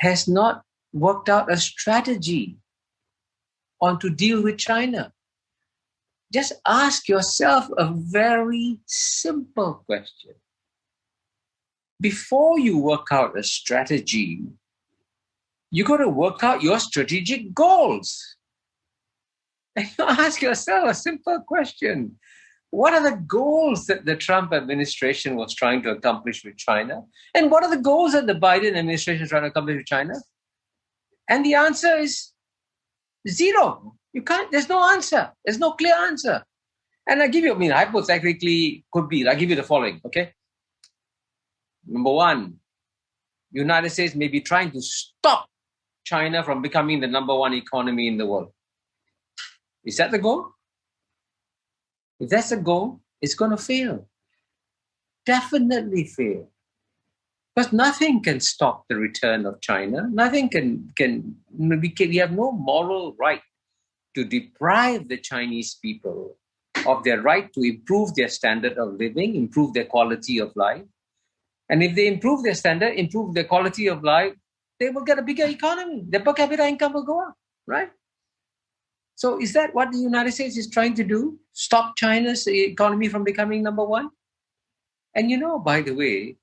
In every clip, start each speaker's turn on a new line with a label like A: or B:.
A: has not worked out a strategy on to deal with China. Just ask yourself a very simple question. Before you work out a strategy, you got to work out your strategic goals. And you ask yourself a simple question. What are the goals that the Trump administration was trying to accomplish with China? And what are the goals that the Biden administration is trying to accomplish with China? And the answer is zero. There's no answer. There's no clear answer. And hypothetically could be, I'll give you the following, okay? Number one, United States may be trying to stop China from becoming the number one economy in the world. Is that the goal? If that's the goal, it's going to fail. Definitely fail. Because nothing can stop the return of China. Nothing we have no moral right to deprive the Chinese people of their right to improve their standard of living, improve their quality of life. And if they improve their standard, improve their quality of life, they will get a bigger economy. Their per capita income will go up, right? So is that what the United States is trying to do? Stop China's economy from becoming number one? And by the way,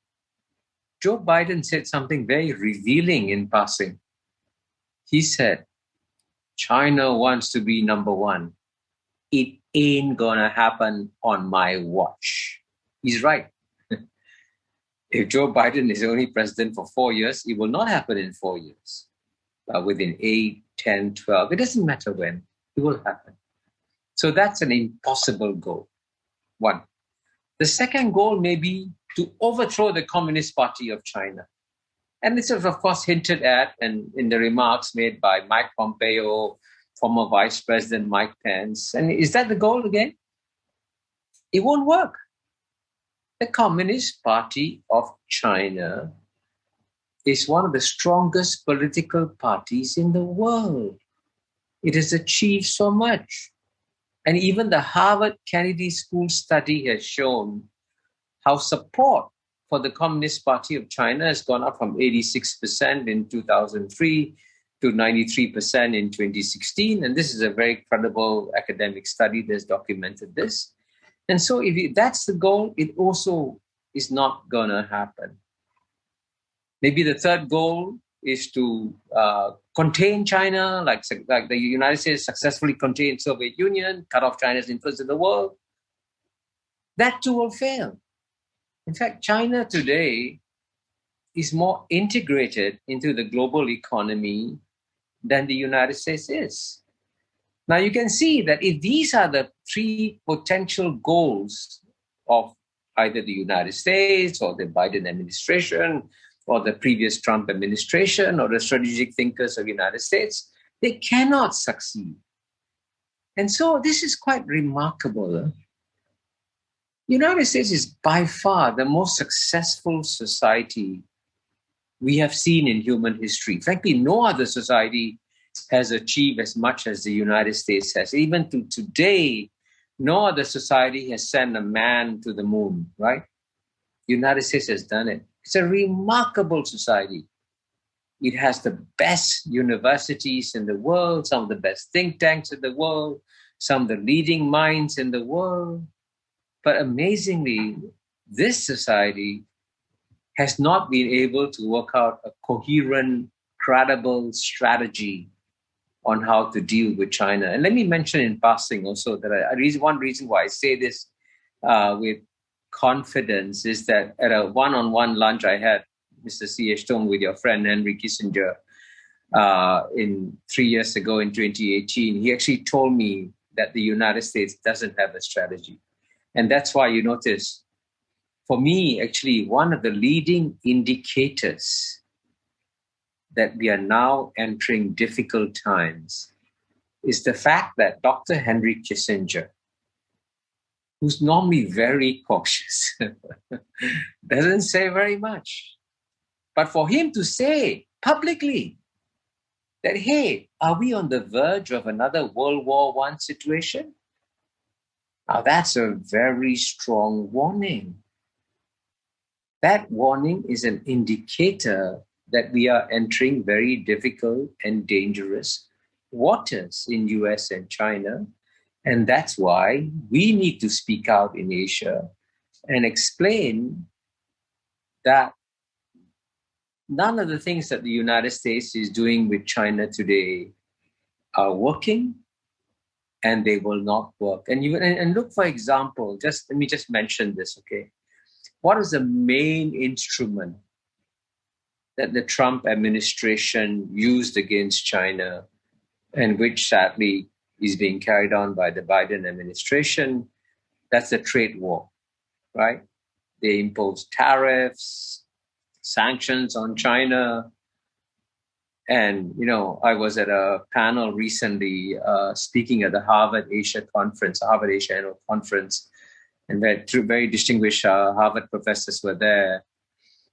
A: Joe Biden said something very revealing in passing. He said, China wants to be number one. It ain't gonna happen on my watch. He's right. If Joe Biden is only president for 4 years, it will not happen in 4 years. Within 8, 10, 12, it doesn't matter when, it will happen. So that's an impossible goal. One. The second goal may be to overthrow the Communist Party of China. And this is, of course, hinted at and in the remarks made by Mike Pompeo, former Vice President Mike Pence. And is that the goal again? It won't work. The Communist Party of China is one of the strongest political parties in the world. It has achieved so much. And even the Harvard Kennedy School study has shown how support for the Communist Party of China has gone up from 86% in 2003 to 93% in 2016. And this is a very credible academic study that's documented this. And so if that's the goal, it also is not going to happen. Maybe the third goal is to contain China, like the United States successfully contained Soviet Union, cut off China's influence in the world. That too will fail. In fact, China today is more integrated into the global economy than the United States is. Now you can see that if these are the three potential goals of either the United States or the Biden administration or the previous Trump administration or the strategic thinkers of the United States, they cannot succeed. And so this is quite remarkable. The United States is by far the most successful society we have seen in human history. Frankly, no other society has achieved as much as the United States has. Even to today, no other society has sent a man to the moon, right? The United States has done it. It's a remarkable society. It has the best universities in the world, some of the best think tanks in the world, some of the leading minds in the world. But amazingly, this society has not been able to work out a coherent, credible strategy on how to deal with China. And let me mention in passing also that one reason why I say this with confidence is that at a one-on-one lunch I had, Mr. C.H. Tung, with your friend Henry Kissinger in 3 years ago in 2018, he actually told me that the United States doesn't have a strategy. And that's why you notice, for me, actually, one of the leading indicators that we are now entering difficult times is the fact that Dr. Henry Kissinger, who's normally very cautious, doesn't say very much. But for him to say publicly that, hey, are we on the verge of another World War I situation? Now, that's a very strong warning. That warning is an indicator that we are entering very difficult and dangerous waters in US and China. And that's why we need to speak out in Asia and explain that none of the things that the United States is doing with China today are working, and they will not work. And look, for example, let me just mention this, okay? What is the main instrument that the Trump administration used against China, and which sadly is being carried on by the Biden administration? That's the trade war, right? They imposed tariffs, sanctions on China. And, I was at a panel recently speaking at the Harvard Asia Annual Conference, and two very distinguished Harvard professors were there.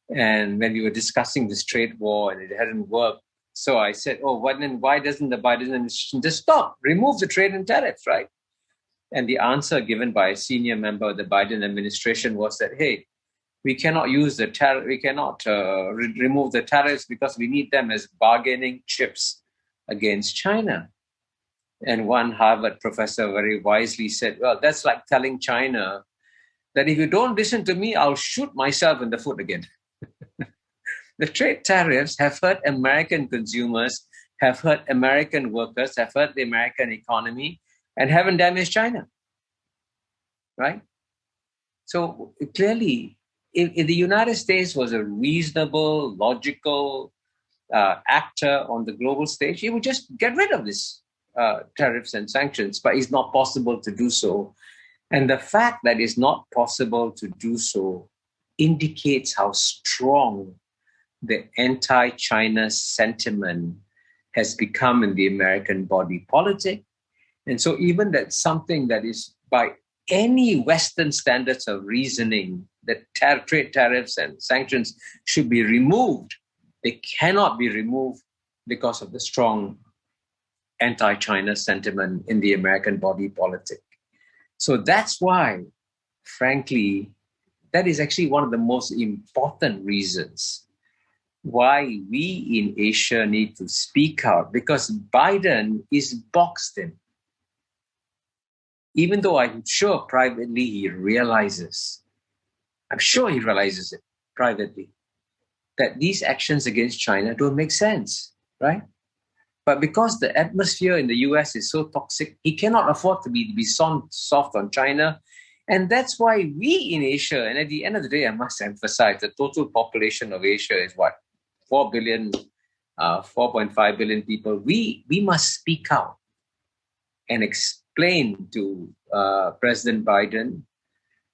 A: And when we were discussing this trade war and it hadn't worked, so I said, why doesn't the Biden administration just stop, remove the trade and tariffs, right? And the answer given by a senior member of the Biden administration was that, hey, we cannot use the tariff. We cannot remove the tariffs because we need them as bargaining chips against China. And one Harvard professor very wisely said, well, that's like telling China that if you don't listen to me, I'll shoot myself in the foot again. The trade tariffs have hurt American consumers, have hurt American workers, have hurt the American economy, and haven't damaged China, right? So clearly, if the United States was a reasonable, logical actor on the global stage, it would just get rid of this tariffs and sanctions, but it's not possible to do so. And the fact that it's not possible to do so indicates how strong the anti-China sentiment has become in the American body politic. And so even that's something that is by any Western standards of reasoning, that trade tariffs and sanctions should be removed, they cannot be removed because of the strong anti-China sentiment in the American body politic. So that's why, frankly, that is actually one of the most important reasons why we in Asia need to speak out, because Biden is boxed in. Even though I'm sure privately he realizes, it privately, that these actions against China don't make sense, right? But because the atmosphere in the US is so toxic, he cannot afford to be soft on China. And that's why we in Asia, and at the end of the day, I must emphasize, the total population of Asia is what? 4 billion, 4.5 billion people. We must speak out and explain to President Biden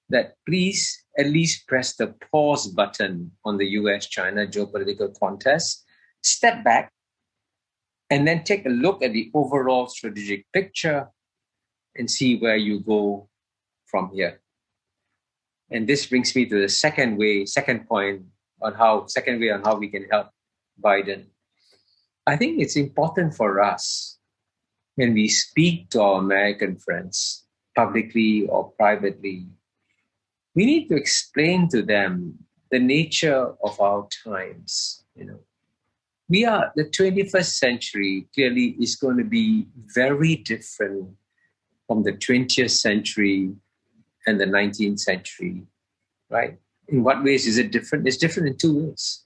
A: that please at least press the pause button on the US-China geopolitical contest, step back, and then take a look at the overall strategic picture and see where you go from here. And this brings me to the second point on how we can help Biden. I think it's important for us, when we speak to our American friends, publicly or privately, we need to explain to them the nature of our times. The 21st century clearly is going to be very different from the 20th century and the 19th century, right? In what ways is it different? It's different in two ways.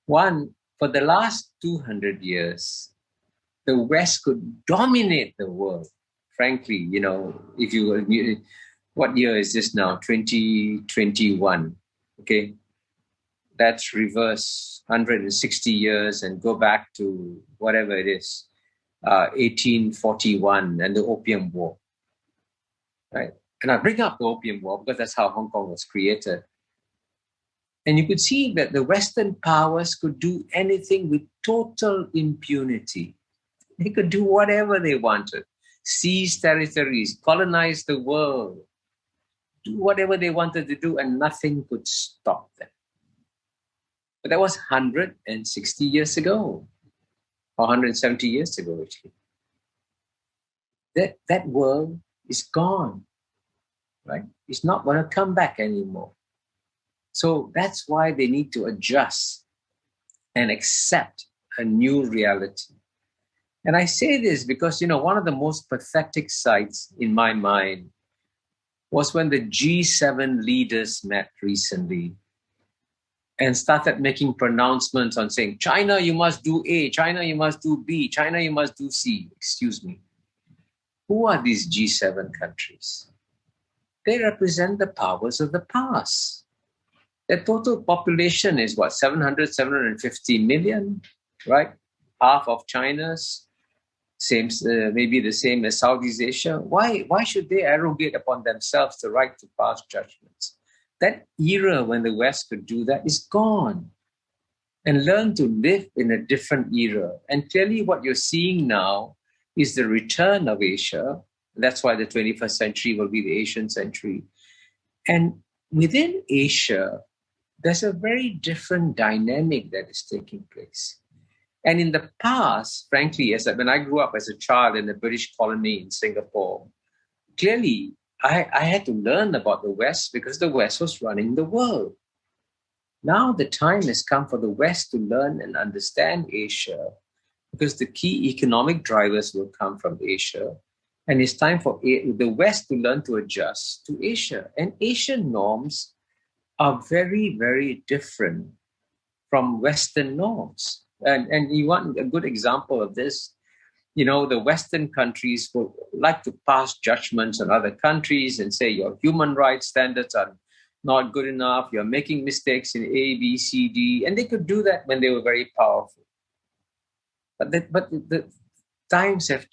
A: One, for the last 200 years, the West could dominate the world. Frankly, what year is this now? 2021, okay? That's reverse 160 years and go back to whatever it is, 1841 and the Opium War, right? And I bring up the Opium War because that's how Hong Kong was created. And you could see that the Western powers could do anything with total impunity. They could do whatever they wanted, seize territories, colonize the world, do whatever they wanted to do, and nothing could stop them. But that was 160 years ago, or 170 years ago, actually. That world is gone, right? It's not going to come back anymore. So that's why they need to adjust. and accept a new reality. And I say this because, one of the most pathetic sights in my mind was when the G7 leaders met recently and started making pronouncements on saying, China, you must do A, China, you must do B, China, you must do C. Excuse me. Who are these G7 countries? They represent the powers of the past. Their total population is what, 750 million, right? Half of China's, maybe the same as Southeast Asia. Why should they arrogate upon themselves the right to pass judgments? That era when the West could do that is gone. And learn to live in a different era. And clearly what you're seeing now is the return of Asia. That's why the 21st century will be the Asian century. And within Asia, there's a very different dynamic that is taking place. And in the past, frankly, when I grew up as a child in the British colony in Singapore, clearly I had to learn about the West because the West was running the world. Now the time has come for the West to learn and understand Asia because the key economic drivers will come from Asia. And it's time for the West to learn to adjust to Asia. And Asian norms are very, very different from Western norms. And you want a good example of this, the Western countries would like to pass judgments on other countries and say your human rights standards are not good enough, you're making mistakes in A, B, C, D, and they could do that when they were very powerful. But the times have